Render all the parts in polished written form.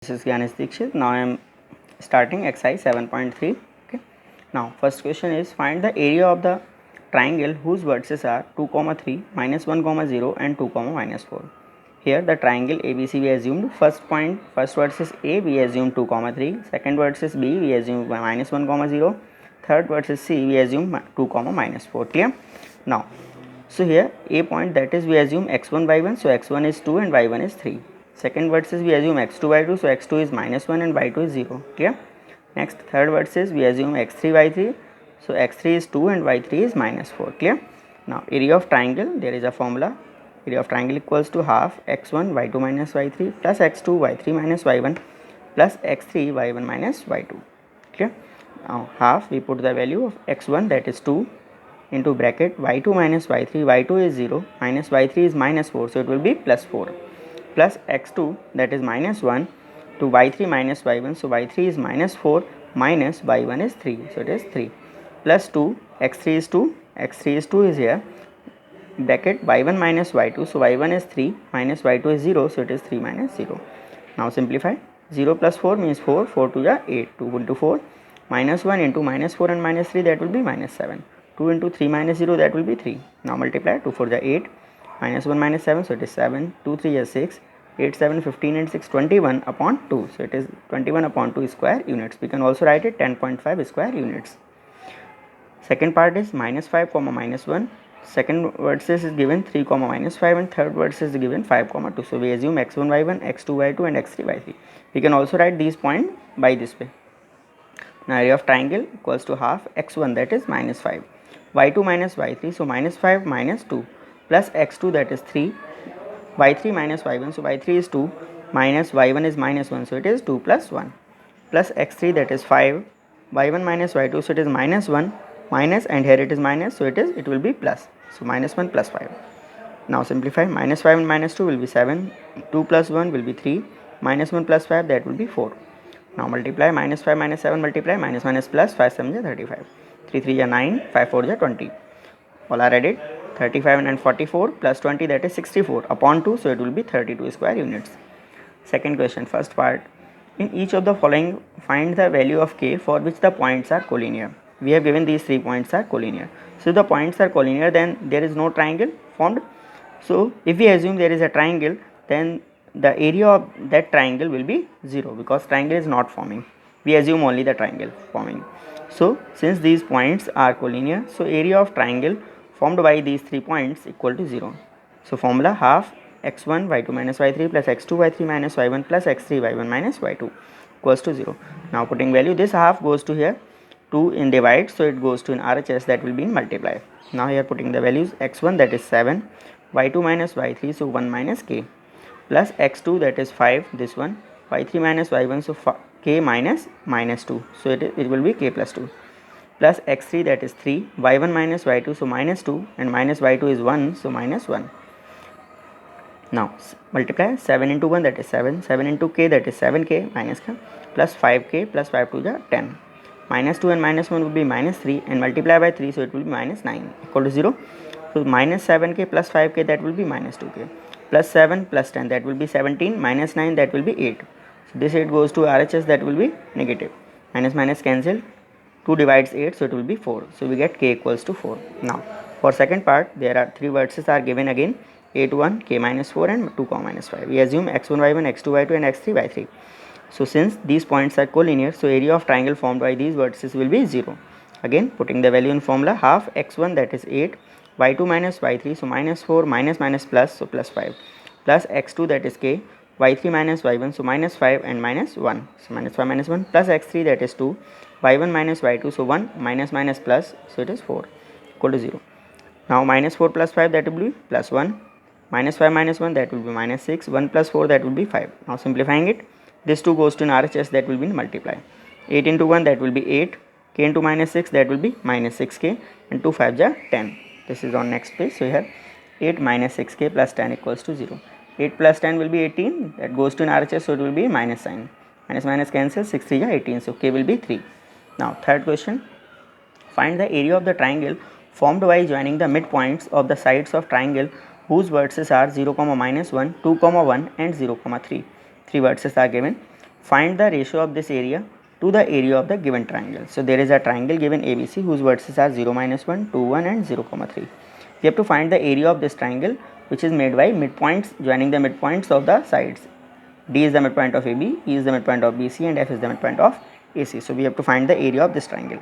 This is Ganesh Dikshit. Now I am starting exercise 7.3. Okay. Now first question is find the area of the triangle whose vertices are 2, 3, minus 1, 0 and 2, minus 4. Here the triangle ABC we assumed first vertex A we assume 2, 3, second vertex B we assume minus 1, 0, third vertex C we assume 2, minus 4. Clear? Now so here A point, that is we assume x1 y1, so x1 is 2 and y1 is 3. Second vertex we assume x2 y2, so x2 is minus 1 and y2 is 0. Clear? Next third vertex we assume x3 y3, so x3 is 2 and y3 is minus 4. Clear? Now area of triangle, there is a formula. Area of triangle equals to half x1 y2 minus y3 plus x2 y3 minus y1 plus x3 y1 minus y2. Clear? Now half, we put the value of x1, that is 2, into bracket y2 minus y3, y2 is 0, minus y3 is minus 4, so it will be plus 4, plus x2, that is minus 1, to y3 minus y1, so y3 is minus 4, minus y1 is 3, so it is 3, plus 2, x3 is 2, x3 is 2 is here, bracket y1 minus y2, so y1 is 3, minus y2 is 0, so it is 3 minus 0. Now simplify, 0 plus 4 means 4, 4 to the 8, 2 into 4, minus 1 into minus 4 and minus 3, that will be minus 7. 2 into 3 minus 0, that will be 3. Now multiply, 2 4 the 8, minus 1 minus 7, so it is 7, 2 3 is 6, 8 7 15 and 6 21 upon 2, so it is 21 upon 2 square units. We can also write it 10.5 square units. Second part is minus 5 comma minus 1, second vertex is given 3 comma minus 5 and third vertex is given 5 comma 2. So we assume x1 y1, x2 y2 and x3 y3. We can also write these points by this way. Now area of triangle equals to half x1, that is minus 5, y2 minus y3, so minus 5 minus 2, plus x2, that is 3, y3 minus y1, so y3 is 2, minus y1 is minus 1, so it is 2 plus 1, plus x3, that is 5, y1 minus y2, so it is minus 1, minus, and here it is minus, so it will be plus, so minus 1 plus 5. Now simplify, minus 5 and minus 2 will be 7, 2 plus 1 will be 3, minus 1 plus 5, that will be 4. Now multiply, minus 5 minus 7 multiply, minus minus plus, 5 7 is 35, 3 3 is 9, 5 4 is 20. All are added, 35 and 44 plus 20, that is 64 upon 2, so it will be 32 square units. Second question, first part, in each of the following find the value of k for which the points are collinear. We have given these 3 points are collinear. So the points are collinear, then there is no triangle formed. So if we assume there is a triangle, then the area of that triangle will be 0 because triangle is not forming. We assume only the triangle forming. So since these points are collinear, so area of triangle formed by these 3 points equal to 0. So formula half x1 y2 minus y3 plus x2 y3 minus y1 plus x3 y1 minus y2 equals to 0. Now putting value, this half goes to here, 2 in divide, so it goes to in RHS, that will be in multiply. Now here putting the values, x1 that is 7, y2 minus y3, so 1 minus k, plus x2 that is 5, this one, y3 minus y1, so k minus minus 2, so it will be k plus 2, plus x3 that is 3, y1 minus y2, so minus 2, and minus y2 is 1, so minus 1. Now multiply, 7 into 1 that is 7, 7 into k that is 7k minus k, plus 5k plus 5 to the 10, minus 2 and minus 1 will be minus 3 and multiply by 3, so it will be minus 9 equal to 0. So minus 7k plus 5k, that will be minus 2k, plus 7 plus 10, that will be 17, minus 9, that will be 8. So this 8 goes to RHS, that will be negative, minus minus cancel, 2 divides 8, so it will be 4. So we get k equals to 4. Now for second part, there are 3 vertices are given again, 8 1, k minus 4 and 2 minus 5. We assume x1 y1, x2 y2 and x3 y3. So since these points are collinear, so area of triangle formed by these vertices will be 0. Again putting the value in formula, half x1 that is 8, y2 minus y3, so minus 4 minus minus plus, so plus 5, plus x2 that is k, y3 minus y1, so minus 5 and minus 1, so minus 5 minus 1, plus x3 that is 2, y1 minus y2, so 1 minus minus plus, so it is 4 equal to 0. Now minus 4 plus 5, that will be plus 1, minus 5 minus 1, that will be minus 6, 1 plus 4, that will be 5. Now simplifying it, this 2 goes to an RHS, that will be in multiply, 8 into 1, that will be 8, k into minus 6, that will be minus 6k, and 2 5 ja 10. This is on next page. So here 8 minus 6k plus 10 equals to 0. 8 plus 10 will be 18, that goes to an RHS, so it will be minus sign, minus minus cancel, 6 3 ja 18, so k will be 3. Now third question, find the area of the triangle formed by joining the midpoints of the sides of triangle whose vertices are 0, minus 1, 2, 1 and 0, 3. 3 vertices are given. find the ratio of this area to the area of the given triangle. So there is a triangle given ABC whose vertices are 0, -1, 2, 1 and 0, 3. We have to find the area of this triangle which is made by midpoints joining the midpoints of the sides. D is the midpoint of AB, E is the midpoint of BC and F is the midpoint of AC. So we have to find the area of this triangle,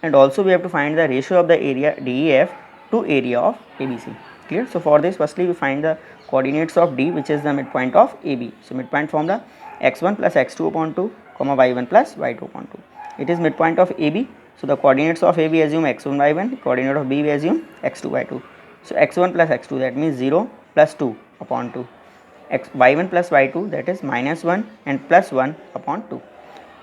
and also we have to find the ratio of the area DEF to area of ABC. Clear? So for this, firstly we find the coordinates of D, which is the midpoint of AB. So midpoint formula x1 plus x2 upon 2 comma y1 plus y2 upon 2. It is midpoint of AB. So the coordinates of A we assume x1 y1, coordinate of B we assume x2 y2. So x1 plus x2, that means 0 plus 2 upon 2. Y1 plus y2, that is -1 and plus 1 upon 2.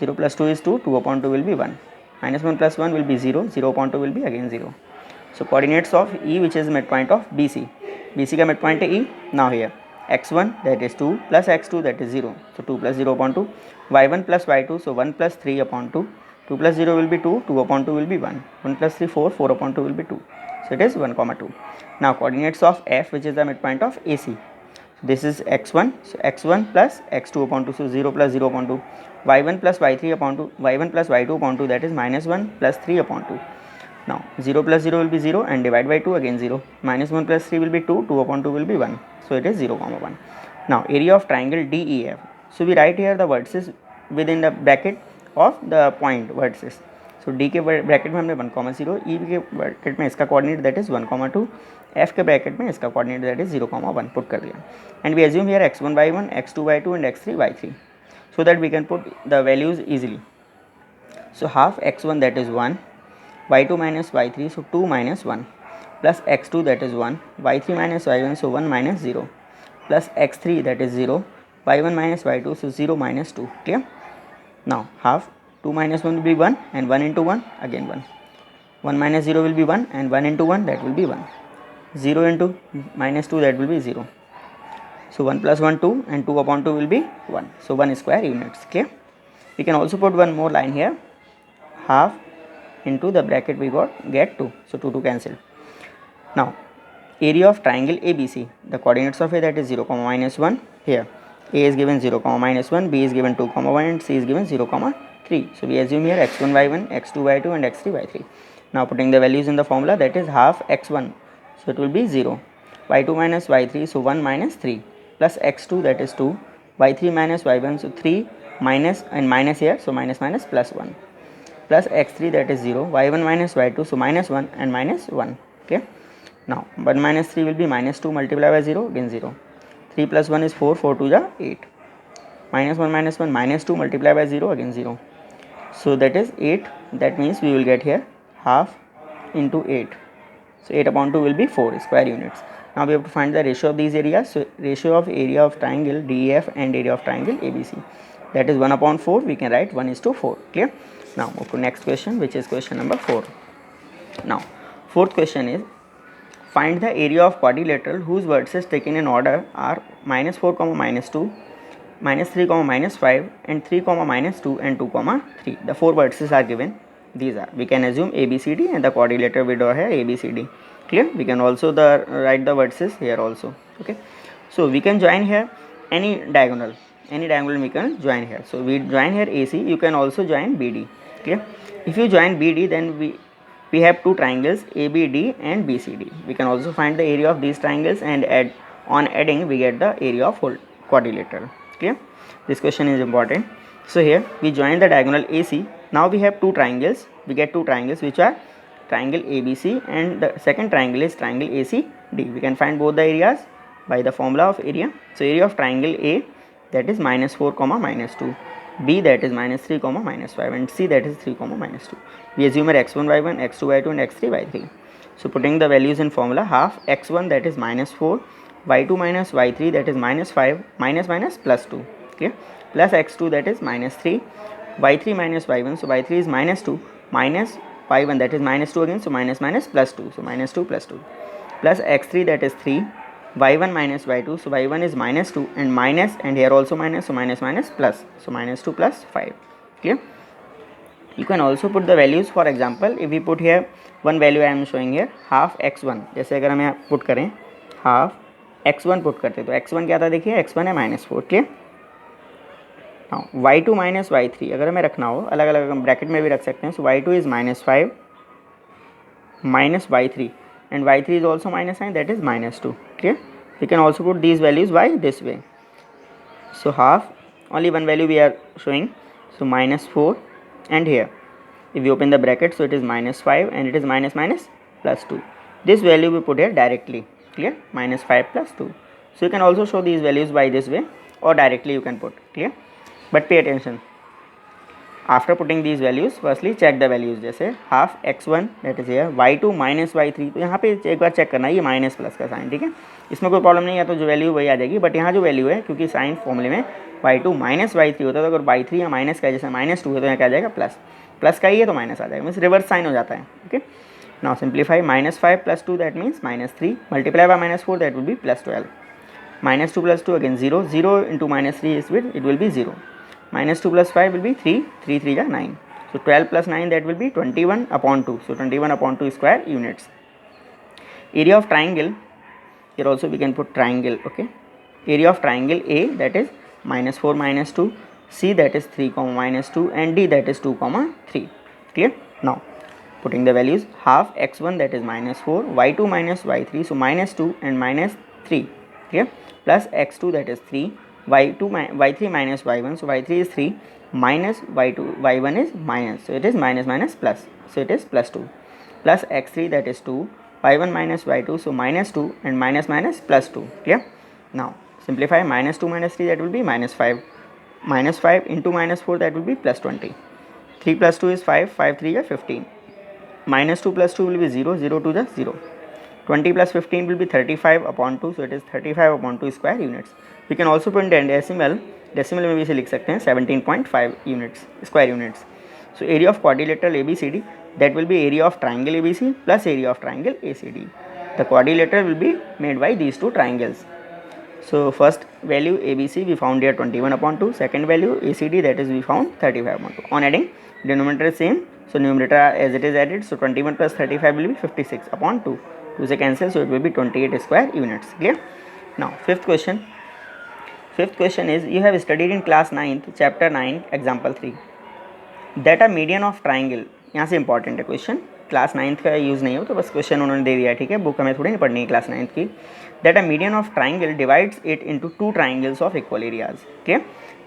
0 plus 2 is 2, 2 upon 2 will be 1. -1 plus 1 will be 0, 0 upon 2 will be again 0. So coordinates of E, which is midpoint of BC. BC का midpoint है E. Now here x1, that is 2 plus x2, that is 0. So 2 plus 0 upon 2. Y1 plus y2, so 1 plus 3 upon 2. 2 plus 0 will be 2, 2 upon 2 will be 1. 1 plus 3, 4, 4 upon 2 will be 2. So it is 1, 2. Now coordinates of F, which is the midpoint of AC. So this is x1, so x1 plus x2 upon 2, so 0 plus 0 upon 2. Y1 plus y3 upon 2, y1 plus y2 upon 2, that is -1 plus 3 upon 2. Now 0 plus 0 will be 0 and divide by 2, again 0. -1 plus 3 will be 2, 2 upon 2 will be 1. So it is 0, 1. Now area of triangle DEF. So we write here the vertices within the bracket of the point vertices. So D के bracket में हमने 1, 0, E के bracket में इसका coordinate that is 1, 2, F के bracket में इसका coordinate that is 0, 1 put कर दिया. And we assume here x1 y1, x2 y2 and x3 y3 so that we can put the values easily. So half x1, that is 1, y2 minus y3, so 2 minus 1, plus x2, that is 1, y3 minus y1, so 1 minus 0, plus x3, that is 0, y1 minus y2, so 0 minus 2. Clear? Now half 2 minus 1 will be 1 and 1 into 1 again 1. 1 minus 0 will be 1 and 1 into 1, that will be 1. 0 into minus 2, that will be 0. So 1 plus 1 2 and 2 upon 2 will be 1. So 1 square units. Clear? We can also put one more line here. Half into the bracket we get 2. So 2 cancel. Now area of triangle ABC. The coordinates of A, that is 0, -1. Here A is given 0, -1, B is given 2, 1 and C is given 0, 3. So we assume here x1 y1, x2 y2 and x3 y3. Now putting the values in the formula, that is half x1, so it will be 0, y2 minus y3, so 1 minus 3, plus x2, that is 2, y3 minus y1, so 3 minus and minus here, so minus plus 1, plus x3, that is 0, y1 minus y2, so minus 1 and minus 1. Okay. Now 1 minus 3 will be minus 2 multiplied by 0, again 0. 3 plus 1 is 4, 4 to the 8. Minus 1 minus 2 multiplied by 0, again 0. So that is 8. That means we will get here half into 8. So 8 upon 2 will be 4 square units. Now we have to find the ratio of these areas. So ratio of area of triangle DEF and area of triangle ABC. That is 1 upon 4. We can write 1:4. Clear? Now move to next question, which is question number 4. Now fourth question is, find the area of quadrilateral whose vertices taken in order are -4, -2, -3, -5 and 3, -2 and 2, 3. The four vertices are given. These are, we can assume ABCD and the quadrilateral we draw here ABCD. Clear? We can also write the vertices here also. Okay. So we can join here any diagonal we can join here. So we join here AC. You can also join BD. Clear? If you join BD, then we have two triangles ABD and BCD. We can also find the area of these triangles and on adding we get the area of whole quadrilateral. Clear? This question is important. So here we join the diagonal AC. Now we have two triangles. We get two triangles which are triangle ABC and the second triangle is triangle ACD. We can find both the areas by the formula of area. So area of triangle A, that is -4, -2. B, that is -3, -5 and C, that is 3, -2. We assume here x1 y1, x2 y2 and x3 y3. So putting the values in formula, half x1, that is -4, y2 minus y3, that is -5, minus plus 2. Okay, plus x2, that is -3, y3 minus y1, so y3 is -2, minus y1, that is -2 again, so minus plus 2, so -2 plus 2, plus x3, that is 3, y1 minus y2, so y1 is -2 and minus, and here also minus, so minus plus, so -2 plus 5. Clear? You can also put the values. For example, if we put here one value I am showing here, half x1. जैसे अगर हम यहाँ put करें half x1 put करते तो x1 क्या था देखिए, x1 है -4. क्लियर? हाँ y2 माइनस y3 अगर हमें रखना हो, अलग अलग हम ब्रैकेट में भी रख सकते हैं. सो y2 is -5 minus y3 and y3 is also minus sign, that is -2. Clear? We can also put these values by this way. So half, only one value we are showing, so -4, and here if we open the bracket, so it is -5 and it is minus minus plus 2. This value we put here directly. Clear? -5 plus 2. So you can also show these values by this way or directly you can put. Clear? But pay attention, after putting these values, firstly check the values. जैसे half x1 that is here, y2 minus y3, तो यहाँ पे एक बार check करना है ये minus plus का sign. ठीक है, इसमें कोई प्रॉब्लम नहीं है, तो जो वैल्यू वही आ जाएगी. बट यहाँ जो वैल्यू है, क्योंकि साइन फॉर्मूले में y2 माइनस y3 होता है, तो अगर y3 या माइनस का जैसे -2 है तो यहाँ क्या आ जाएगा प्लस, प्लस का ही है तो माइनस आ जाएगा, मीन्स रिवर्स साइन हो जाता है. Okay, now simplify. -5 plus 2 that means -3, multiply by -4 that will be +12. -2 plus 2 again 0, 0 into -3 is with it will be 0. -2 plus 5 will be 3, 3 3 is 9. So 12 plus 9 that will be 21 upon 2. So 21 upon 2 square units. Area of triangle, here also we can put triangle. Okay, area of triangle A, that is -4 -2, C that is 3 -2, and D that is 2 3. Clear? Now putting the values, half x1 that is -4, y2 minus y3, so -2 and -3. Clear? Plus x2 that is 3, y3 minus y1, so y3 is 3, minus y2, y1 is minus, so it is minus minus plus, so it is plus 2, plus x3 that is 2, y1 minus y2, so -2 and minus minus plus 2. Clear? Now simplify. -2 minus 3 that will be -5, -5 into -4 that will be +20, 3 plus 2 is 5, 5 3 is 15, -2 plus 2 will be 0, 0 2 is 0, 20 plus 15 will be 35 upon 2, so it is 35 upon 2 square units. We can also put in decimal, decimal में भी इसे लिख सकते हैं 17.5 units, square units. So area of quadrilateral ABCD, that will be area of triangle ABC plus area of triangle ACD. The quadrilateral will be made by these two triangles. So first value ABC we found here 21 upon 2, second value ACD that is we found 35 upon 2. On adding, denominator is same, so numerator as it is added, so 21 plus 35 will be 56 upon 2. 2 से cancel, so it will be 28 square units. Clear? Now fifth question. Fifth question is, you have studied in class 9th chapter 9 example 3 that a median of triangle, यहाँ से important है question, class 9th का use नहीं हो तो बस question उन्होंने दे दिया है. ठीक है, बुक हमें थोड़ी नहीं पढ़नी है क्लास 9th की. that a median of triangle divides it into two triangles of equal areas. Okay,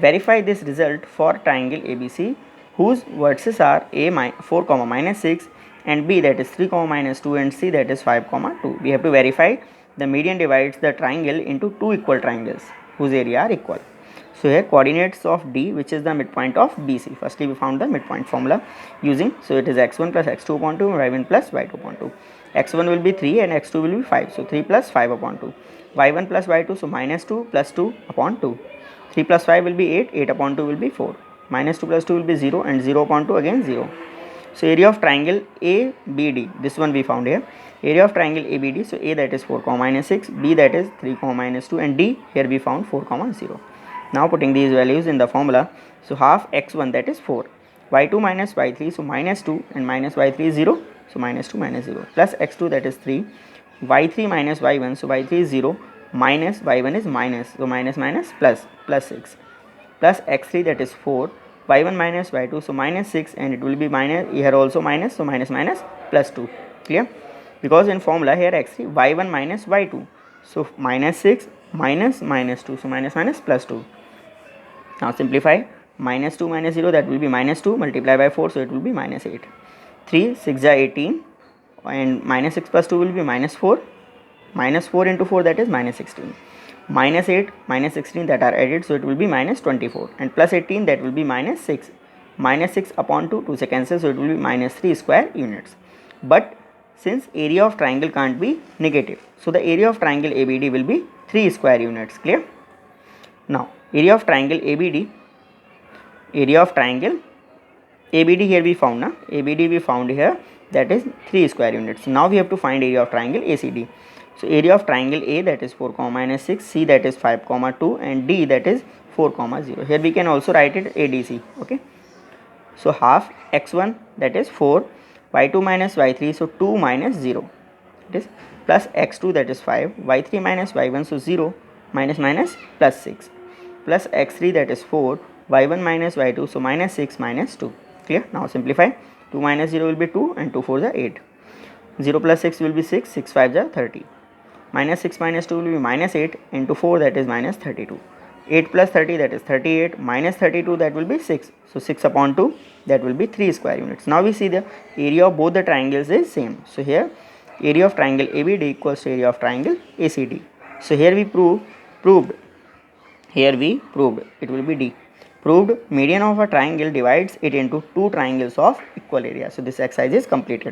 verify this result for triangle ABC whose vertices are A 4, -6 and B that is 3, -2 and C that is 5, 2. We have to verify the median divides the triangle into two equal triangles whose area are equal. So here coordinates of D, which is the midpoint of BC. Firstly we found the midpoint formula using, so it is x1 plus x2 upon 2, y1 plus y2 upon 2. x1 will be 3 and x2 will be 5, so 3 plus 5 upon 2. y1 plus y2, so -2 plus 2 upon 2. 3 plus 5 will be 8, 8 upon 2 will be 4. -2 plus 2 will be 0 and 0 upon 2 again 0. So area of triangle ABD, this one we found here. Area of triangle ABD, so A that is 4, -6, B that is 3, -2 and D here we found 4, 0. Now putting these values in the formula, so half x1 that is 4, y2 minus y3, so -2 and minus y3 is 0, so -2 minus 0, plus x2 that is 3, y3 minus y1, so y3 is 0, minus y1 is minus, so minus minus plus 6, plus x3 that is 4, y1 minus y2, so -6 and it will be minus, here also minus, so minus minus plus 2. Clear? Because in formula here x3 y1 minus y2, so -6 minus -2, so minus minus plus 2. Now simplify, -2 minus 0 that will be -2, multiply by 4, so it will be -8. 3 6 are 18 and -6 plus 2 will be -4, -4 into 4 that is -16, -8 -16 that are added, so it will be -24 and plus 18 that will be -6, -6 upon 2, 2 se cancel, so it will be -3 square units. But since area of triangle can't be negative, so the area of triangle ABD will be 3 square units. Clear? Now area of triangle ABD, area of triangle ABD here we found, ABD we found here, that is 3 square units. Now we have to find area of triangle ACD. So area of triangle A that is 4, -6, C that is 5, 2 and D that is 4, 0. Here we can also write it ADC. Okay, so half x1 that is 4, y2 minus y3, so 2 minus 0, it is plus x2 that is 5, y3 minus y1, so 0 minus minus plus 6, plus x3 that is 4, y1 minus y2, so minus 6 minus 2. Clear? Now simplify. 2 minus 0 will be 2 and 2 4s are 8. 0 plus 6 will be 6, 6 5s are 30. Minus 6 minus 2 will be minus 8 into 4, that is minus 32. 8 plus 30, that is 38, minus 32, that will be 6. So 6 upon 2, that will be 3 square units. Now we see the area of both the triangles is same. So here area of triangle ABD equals to area of triangle ACD. So here we proved it will be D. Proved median of a triangle divides it into two triangles of equal area. So this exercise is completed.